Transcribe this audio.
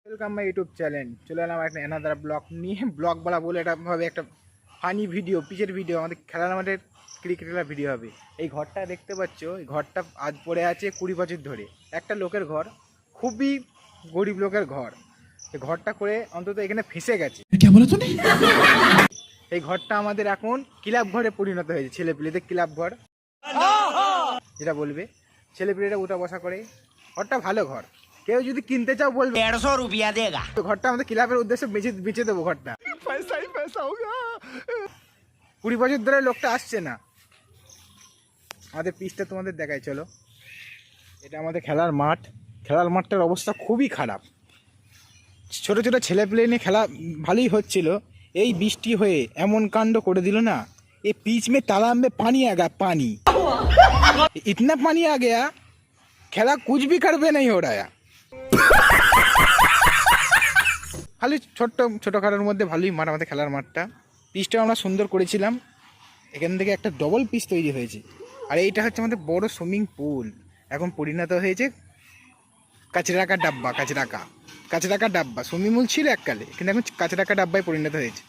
Welcome my YouTube channel. চলে এলাম একটা অ্যানাদার ব্লগ নিয়ে। ব্লগ বলা বলে এটা ভাবে একটা ফানি ভিডিও, পিচের ভিডিও, আমাদের খেলার মাঠের ক্রিকেটের ভিডিও হবে। এই ঘরটা দেখতে পাচ্ছ, এই ঘরটা আজ পড়ে আছে 20 বছর ধরে। একটা লোকের ঘর, খুবই গরিব লোকের ঘর। এই ঘরটা করে অন্তত এখানে ফেঁসে গেছে। এই ঘরটা আমাদের এখন ক্লাব ঘরে পরিণত হয়েছে। ছেলেপিলেদের ক্লাব ঘর যেটা বলবে, ছেলেপিলেরা উঠা বসা করে। ঘরটা ভালো ঘর, কেউ যদি কিনতে চাও বলবে 150 रुपया देगा। তো ঘরটা আমাদের ক্লাবের উদ্দেশ্যে বেঁচে দেবো ঘরটা। 20 বছর ধরে লোকটা আসছে না। আমাদের পিচটা তোমাদের দেখাই, চলো। এটা আমাদের খেলার মাঠ। খেলার মাঠটার অবস্থা খুবই খারাপ। ছোট ছোট ছেলে পেলে নিয়ে খেলা ভালোই হচ্ছিল, এই বৃষ্টি হয়ে এমন কাণ্ড করে দিল না। ये पिच में तालाब में पानी आ गया, पानी इतना पानी आ गया, खेला कुछ भी कर भी नहीं हो रहा है। খালি ছোটোখাটোর মধ্যে ভালোই মাঠ আমাদের খেলার মাঠটা। পিচটাও আমরা সুন্দর করেছিলাম। এখান থেকে একটা ডবল পিচ তৈরি হয়েছে। আর এইটা হচ্ছে আমাদের বড় সুইমিং পুল। এখন পরিণত হয়েছে কাচরাকা ডাব্বা। কাচরাকা ডাব্বা সুইমিং পুল ছিল এককালে, কিন্তু এখন কাচরাকা ডাব্বায় পরিণত হয়েছে।